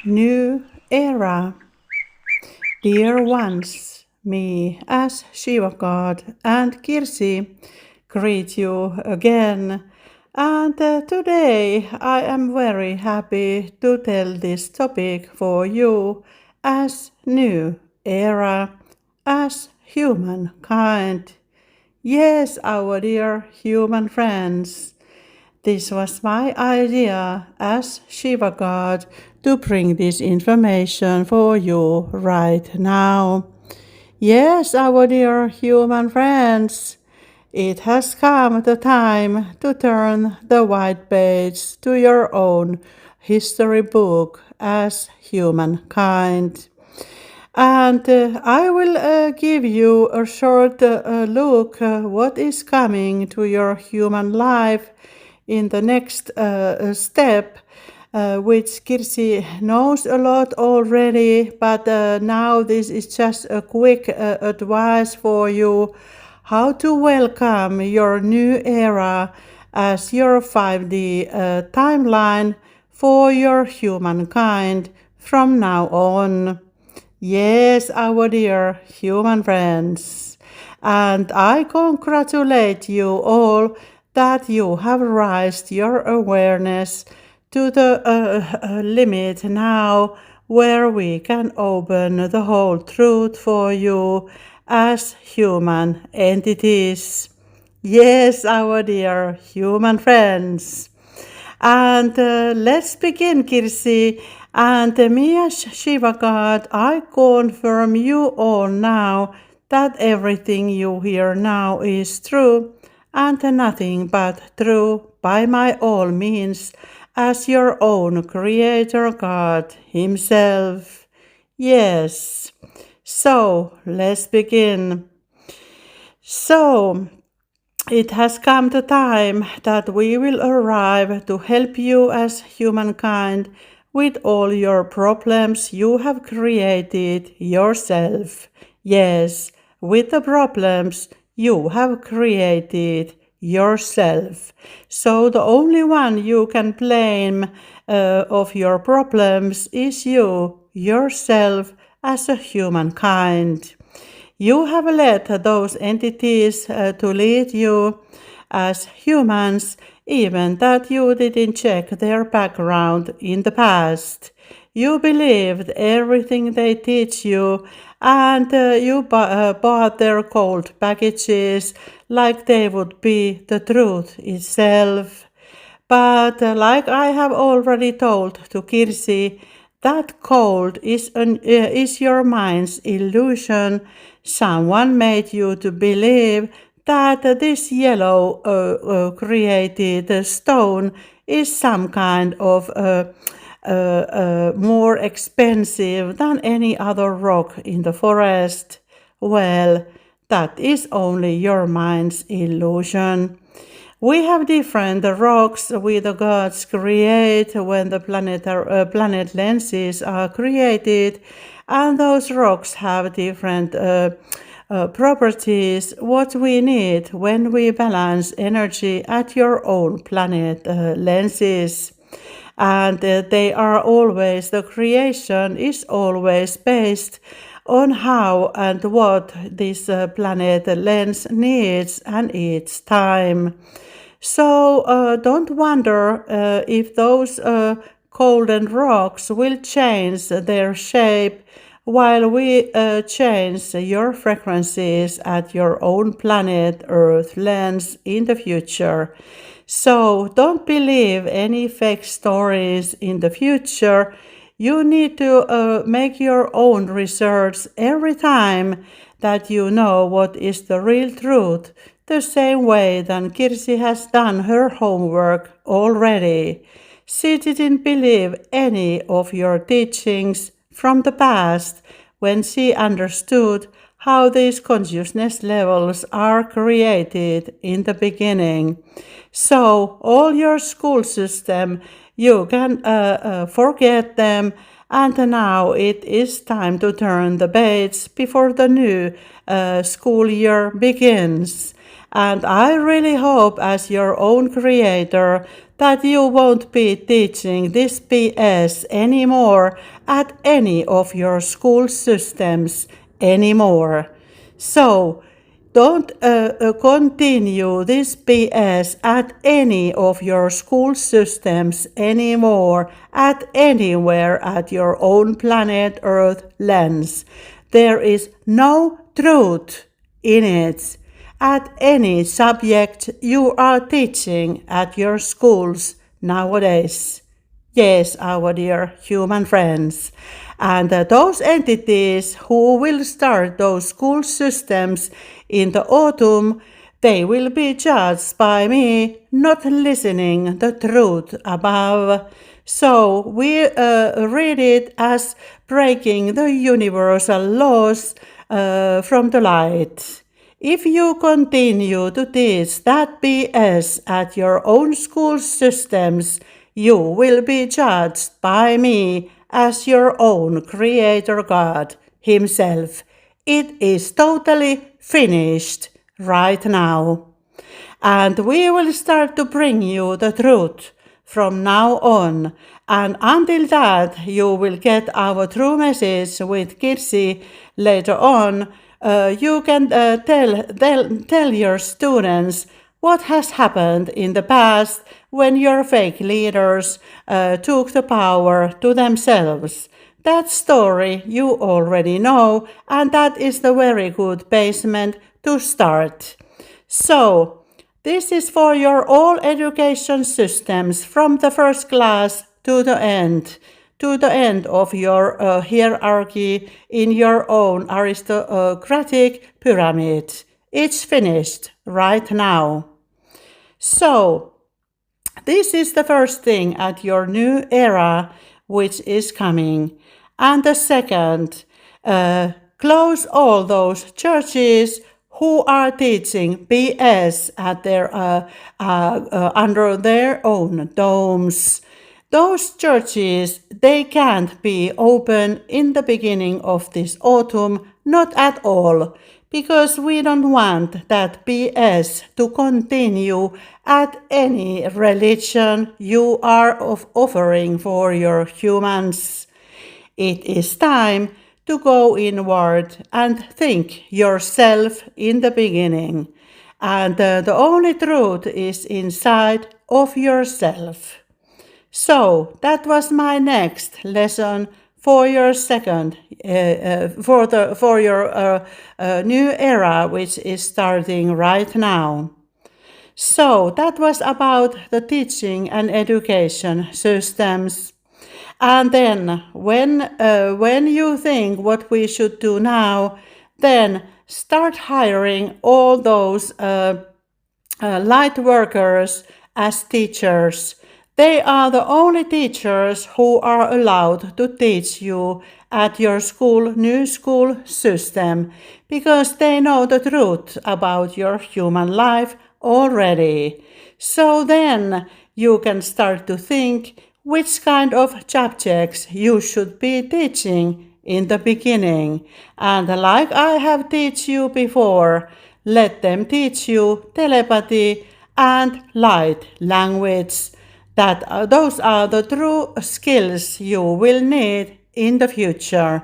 New era. Dear ones, me as Shiva God and Kirsi greet you again. And today I am very happy to tell this topic for you as new era, as humankind. Yes, our dear human friends. This was my idea as Shiva God to bring this information for you right now. Yes, our dear human friends, it has come the time to turn the white page to your own history book as humankind. And I will give you a short look what is coming to your human life in the next step, which Kirsi knows a lot already, but now this is just a quick advice for you how to welcome your new era as your 5D timeline for your humankind from now on. Yes, our dear human friends, and I congratulate you all that you have raised your awareness to the limit now where we can open the whole truth for you as human entities. Yes, our dear human friends. And let's begin, Kirsi. And me as Shiva God, I confirm you all now that everything you hear now is true and nothing but true by my all means as your own Creator God Himself. Yes. So let's begin. So, it has come the time that we will arrive to help you as humankind with all your problems you have created yourself. Yes, with the problems you have created yourself. So the only one you can blame of your problems is you, yourself, as a humankind. You have let those entities to lead you as humans, even that you didn't check their background in the past. You believed everything they teach you, and you bought their cold packages like they would be the truth itself. But like I have already told to Kirsi, that cold is your mind's illusion. Someone made you to believe that this yellow created stone is some kind of more expensive than any other rock in the forest. Well, that is only your mind's illusion. We have different rocks we the gods create when the planet lenses are created, and those rocks have different properties what we need when we balance energy at your own planet lenses. And they are always, the creation is always based on how and what this planet lens needs and its time. So don't wonder if those golden rocks will change their shape while we change your frequencies at your own planet Earth lens in the future. So don't believe any fake stories in the future. You need to make your own research every time that you know what is the real truth, the same way that Kirsi has done her homework already. She didn't believe any of your teachings from the past when she understood how these consciousness levels are created in the beginning. So all your school system, you can forget them, and now it is time to turn the page before the new school year begins. And I really hope, as your own creator, that you won't be teaching this BS anymore at any of your school systems anymore. So, don't continue this BS at any of your school systems anymore, at anywhere at your own planet Earth lands. There is no truth in it at any subject you are teaching at your schools nowadays. Yes, our dear human friends. And those entities who will start those school systems in the autumn, they will be judged by me not listening the truth above. So we read it as breaking the universal laws from the light. If you continue to teach that BS at your own school systems, you will be judged by me as your own Creator God Himself. It is totally finished right now. And we will start to bring you the truth from now on. And until that, you will get our true message with Kirsi later on. You can tell your students what has happened in the past when your fake leaders took the power to themselves. That story you already know, and that is the very good basement to start. So, this is for your all education systems from the first class to the end of your hierarchy in your own aristocratic pyramid. It's finished right now. So, this is the first thing at your new era which is coming. And the second, close all those churches who are teaching BS at their under their own domes. Those churches, they can't be open in the beginning of this autumn, not at all, because we don't want that BS to continue at any religion you are offering for your humans. It is time to go inward and think yourself in the beginning. And the only truth is inside of yourself. So that was my next lesson for your second, for your new era, which is starting right now. So that was about the teaching and education systems. And then when you think what we should do now, then start hiring all those light workers as teachers. They are the only teachers who are allowed to teach you at your new school system, because they know the truth about your human life already. So then you can start to think which kind of subjects you should be teaching in the beginning. And like I have taught you before, let them teach you telepathy and light language. Those are the true skills you will need in the future.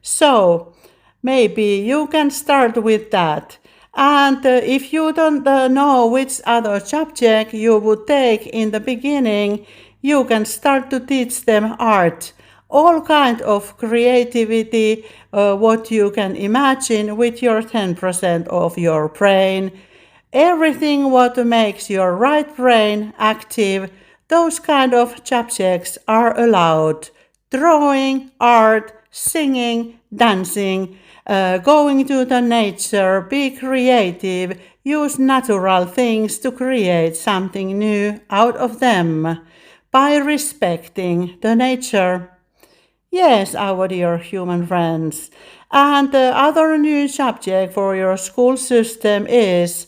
So maybe you can start with that. And if you don't know which other subject you would take in the beginning, you can start to teach them art, all kind of creativity, what you can imagine with your 10% of your brain. Everything what makes your right brain active, those kind of subjects are allowed. Drawing, art, singing, dancing, going to the nature, be creative, use natural things to create something new out of them by respecting the nature. Yes, our dear human friends. And the other new subject for your school system is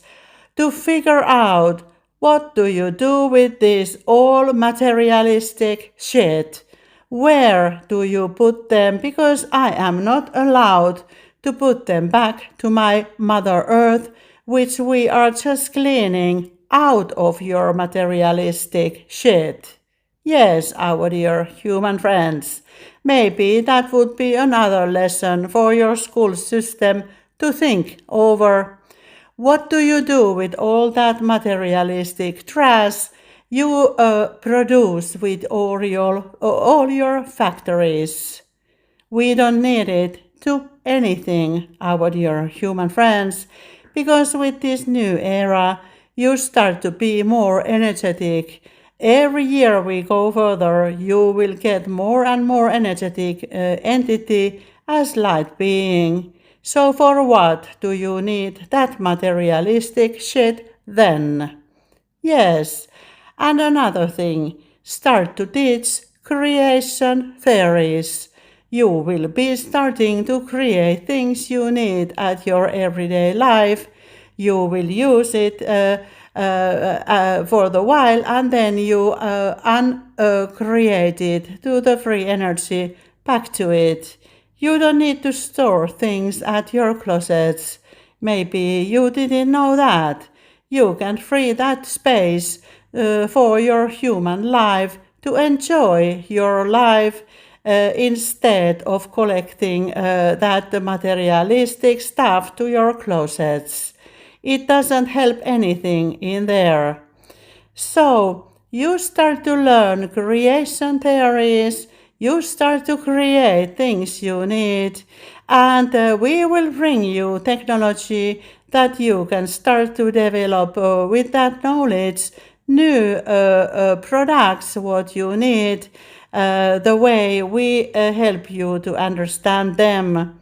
to figure out what do you do with this all materialistic shit. Where do you put them? Because I am not allowed to put them back to my Mother Earth which we are just cleaning out of your materialistic shit. Yes, our dear human friends, maybe that would be another lesson for your school system to think over. What do you do with all that materialistic trash you produce with all your factories? We don't need it to anything, our dear human friends, because with this new era, you start to be more energetic. Every year we go further, you will get more and more energetic entity as light being. So for what do you need that materialistic shit then? Yes, and another thing, start to teach creation theories. You will be starting to create things you need at your everyday life. You will use it for the while and then you uncreate it to the free energy back to it. You don't need to store things at your closets. Maybe you didn't know that. You can free that space for your human life to enjoy your life instead of collecting that materialistic stuff to your closets. It doesn't help anything in there. So you start to learn creation theories, you start to create things you need, and we will bring you technology that you can start to develop with that knowledge new products what you need, the way we help you to understand them.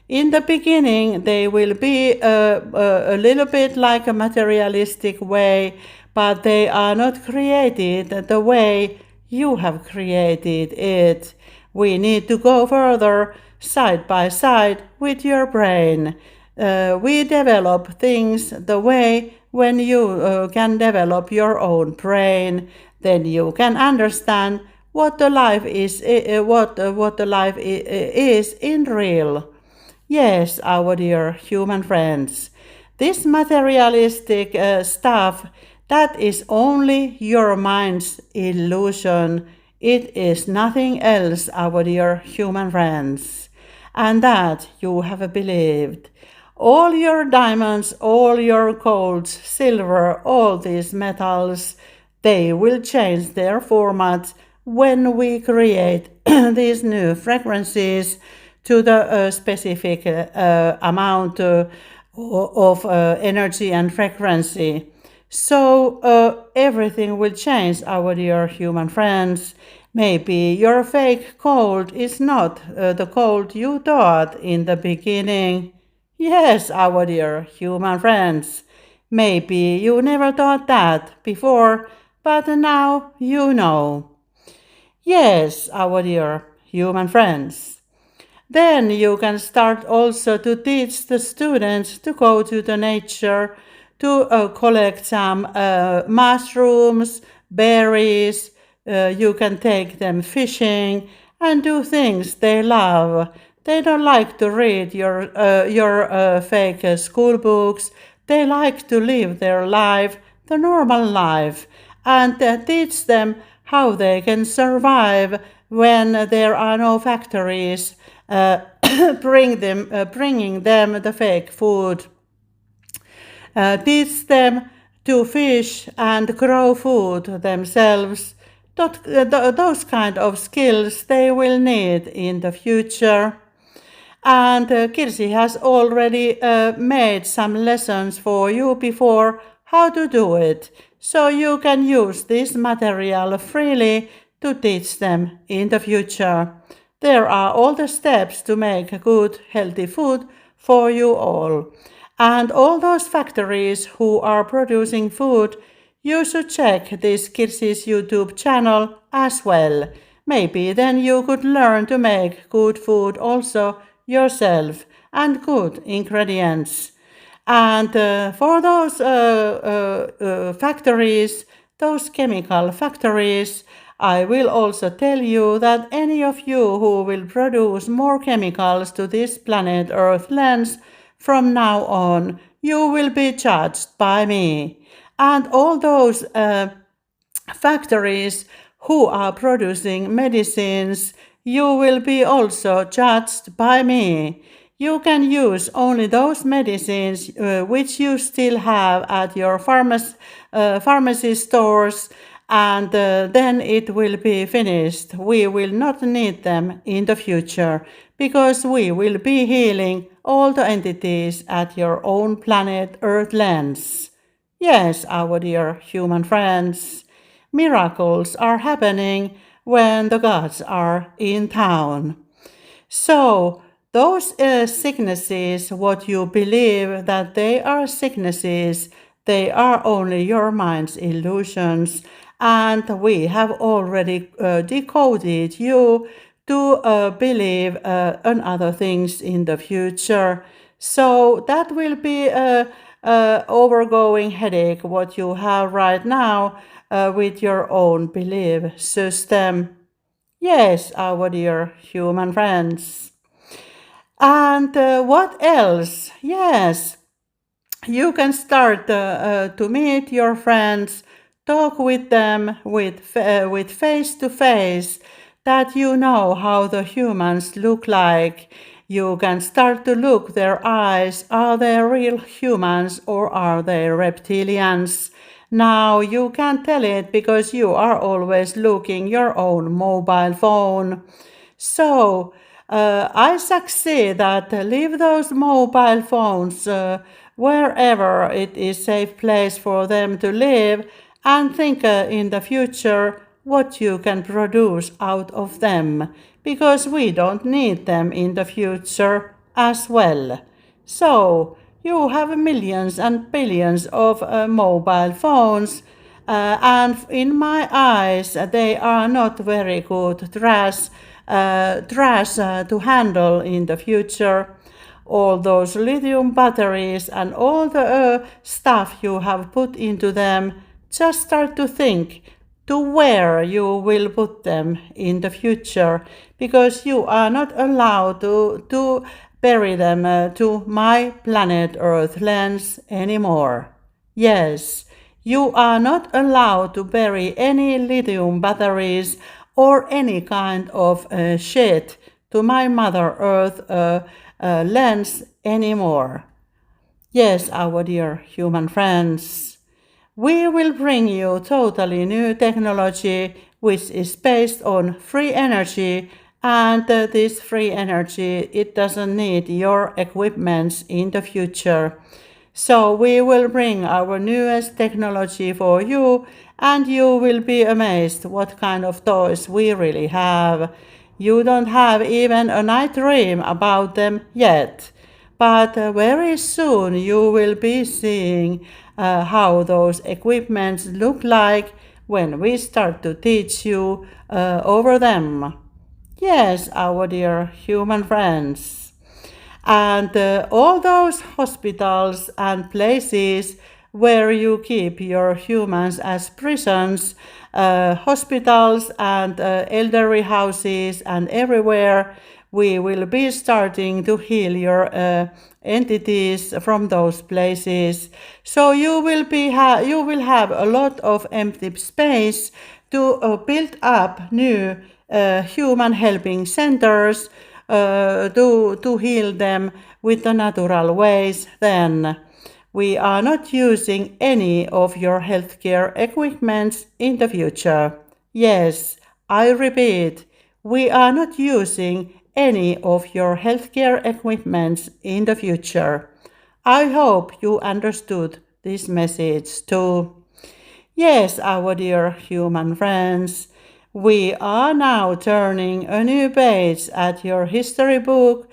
In the beginning, they will be a little bit like a materialistic way, but they are not created the way you have created it. We need to go further side by side with your brain. We develop things the way when you can develop your own brain, then you can understand what the life is, what the life is in real. Yes, our dear human friends, this materialistic stuff, that is only your mind's illusion. It is nothing else, our dear human friends. And that you have believed. All your diamonds, all your golds, silver, all these metals, they will change their format when we create these new fragrances to the specific amount of energy and frequency. So everything will change, our dear human friends. Maybe your fake cold is not the cold you thought in the beginning. Yes, our dear human friends. Maybe you never thought that before, but now you know. Yes, our dear human friends. Then you can start also to teach the students to go to the nature, to collect some mushrooms, berries. You can take them fishing and do things they love. They don't like to read your fake school books. They like to live their life, the normal life, and teach them how they can survive when there are no factories bringing them the fake food. Teach them to fish and grow food themselves. Those kind of skills they will need in the future. And Kirsi has already made some lessons for you before how to do it. So you can use this material freely to teach them in the future. There are all the steps to make good, healthy food for you all. And all those factories who are producing food, you should check this Kirsi's YouTube channel as well. Maybe then you could learn to make good food also yourself and good ingredients. And for those factories, those chemical factories, I will also tell you that any of you who will produce more chemicals to this planet Earth lands from now on, you will be judged by me. And all those factories who are producing medicines, you will be also judged by me. You can use only those medicines which you still have at your pharmacy stores, and then it will be finished. We will not need them in the future because we will be healing all the entities at your own planet Earthlands. Yes, our dear human friends, miracles are happening when the gods are in town. So, those sicknesses, what you believe that they are sicknesses, they are only your mind's illusions, and we have already decoded you to believe on other things in the future. So that will be a overgoing headache what you have right now with your own belief system. Yes, our dear human friends. And what else? Yes, you can start to meet your friends, talk with them with face to face, that you know how the humans look like. You can start to look their eyes. Are they real humans or are they reptilians? Now you can tell it because you are always looking your own mobile phone. So I succeed that leave those mobile phones wherever it is safe place for them to live, and think in the future what you can produce out of them, because we don't need them in the future as well. So you have millions and billions of mobile phones, and in my eyes, they are not very good trash to handle in the future. All those lithium batteries and all the stuff you have put into them, just start to think to where you will put them in the future, because you are not allowed to bury them to my planet Earthlands anymore. Yes, you are not allowed to bury any lithium batteries or any kind of shit to my Mother Earth lens anymore. Yes, our dear human friends, we will bring you totally new technology which is based on free energy, and this free energy, it doesn't need your equipments in the future. So we will bring our newest technology for you, and you will be amazed what kind of toys we really have. You don't have even a night dream about them yet, but very soon you will be seeing how those equipments look like when we start to teach you over them. Yes, our dear human friends. And all those hospitals and places where you keep your humans as prisons, hospitals and elderly houses and everywhere, we will be starting to heal your entities from those places. So you will have a lot of empty space to build up new human helping centers to heal them with the natural ways. Then we are not using any of your healthcare equipments in the future. Yes, I repeat, we are not using any of your healthcare equipments in the future. I hope you understood this message too. Yes, our dear human friends, we are now turning a new page at your history book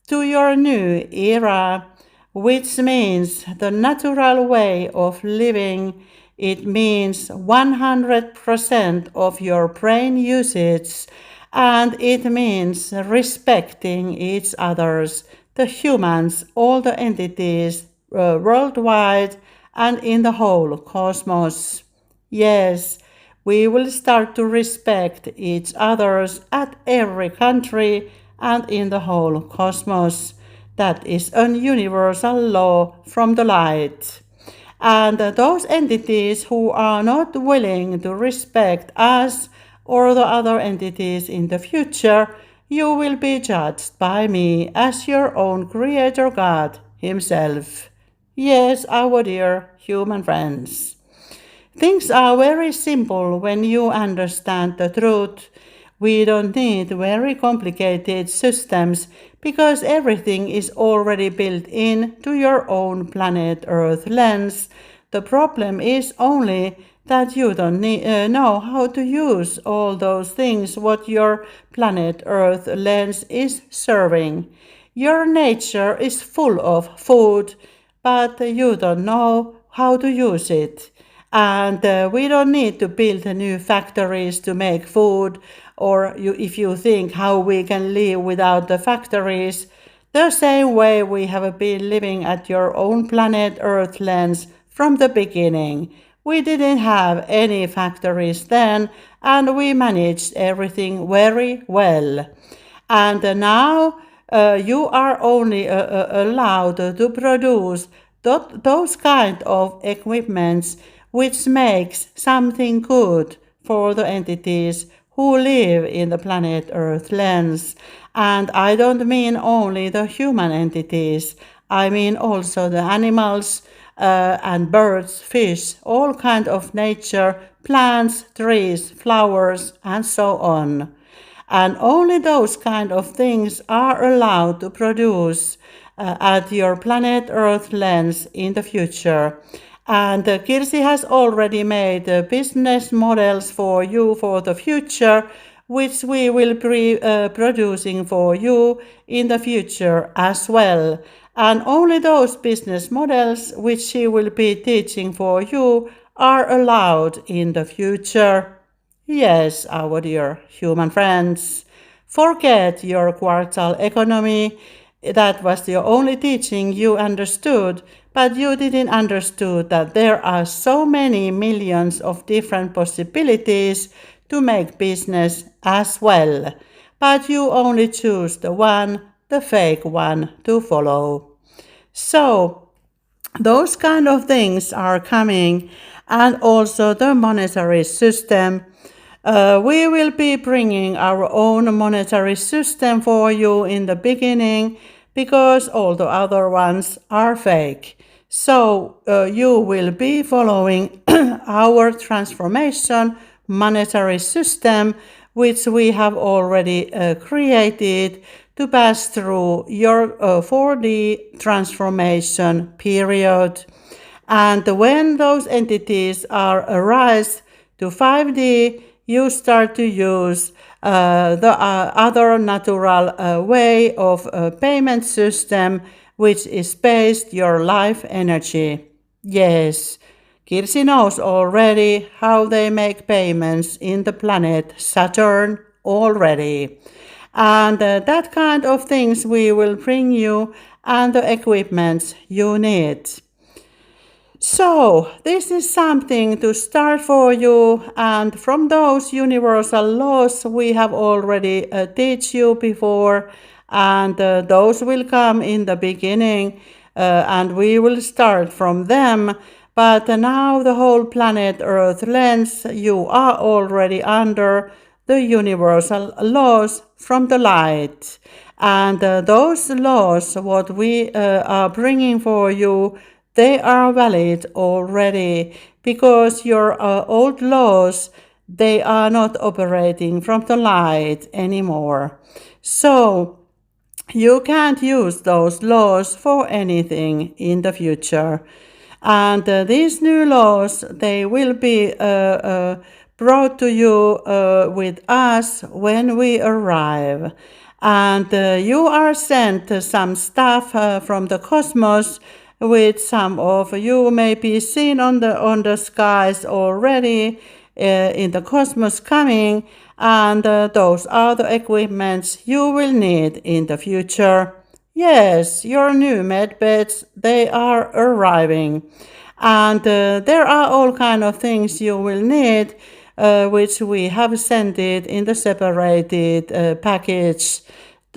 to your new era, which means the natural way of living. It means 100% of your brain usage, and it means respecting each others, the humans, all the entities worldwide and in the whole cosmos. Yes, we will start to respect each others at every country and in the whole cosmos. That is a universal law from the light. And those entities who are not willing to respect us or the other entities in the future, you will be judged by me as your own Creator God Himself. Yes, our dear human friends. Things are very simple when you understand the truth. We don't need very complicated systems because everything is already built in to your own planet Earth lens. The problem is only that you don't know how to use all those things what your planet Earth lens is serving. Your nature is full of food, but you don't know how to use it. And we don't need to build new factories to make food, or if you think how we can live without the factories, the same way we have been living at your own planet Earth lens from the beginning. We didn't have any factories then, and we managed everything very well. And now you are only allowed to produce those kind of equipments which makes something good for the entities who live in the planet Earth lens. And I don't mean only the human entities, I mean also the animals and birds, fish, all kind of nature, plants, trees, flowers, and so on. And only those kind of things are allowed to produce at your planet Earth lens in the future. And Kirsi has already made business models for you for the future, which we will be producing for you in the future as well. And only those business models which she will be teaching for you are allowed in the future. Yes, our dear human friends, forget your quartal economy. That was the only teaching you understood, but you didn't understood that there are so many millions of different possibilities to make business as well. But you only choose the one, the fake one, to follow. So, those kind of things are coming, and also the monetary system. We will be bringing our own monetary system for you in the beginning because all the other ones are fake. So you will be following our transformation monetary system, which we have already created to pass through your 4D transformation period. And when those entities are raised to 5D, you start to use the other natural way of payment system, which is based your life energy. Yes, Kirsi knows already how they make payments in the planet Saturn already. And that kind of things we will bring you and the equipments you need. So, this is something to start for you, and from those universal laws we have already teach you before, and those will come in the beginning, and we will start from them. But now the whole planet Earth lens, you are already under the universal laws from the light. And those laws, what we are bringing for you, they are valid already because your old laws, they are not operating from the light anymore. So you can't use those laws for anything in the future. And these new laws, they will be brought to you with us when we arrive. And you are sent some stuff from the cosmos, which some of you may be seen on the skies already in the cosmos coming, and those are the equipments you will need in the future. Yes, your new medbeds, they are arriving, and there are all kind of things you will need, which we have sent it in the separated package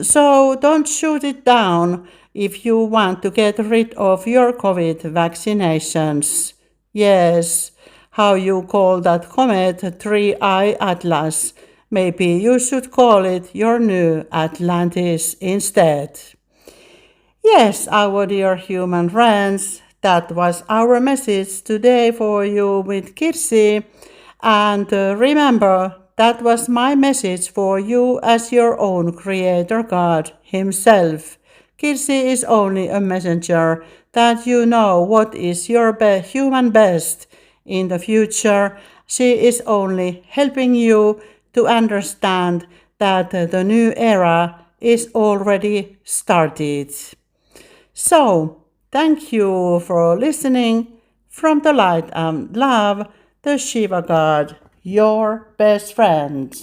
So don't shoot it down if you want to get rid of your COVID vaccinations. Yes, how you call that comet Three-Eye Atlas. Maybe you should call it your new Atlantis instead. Yes, our dear human friends, that was our message today for you with Kirsi. And remember, that was my message for you as your own Creator God Himself. Kirsi is only a messenger that you know what is your human best in the future. She is only helping you to understand that the new era is already started. So, thank you for listening from the light and love, the Shiva God, your best friend.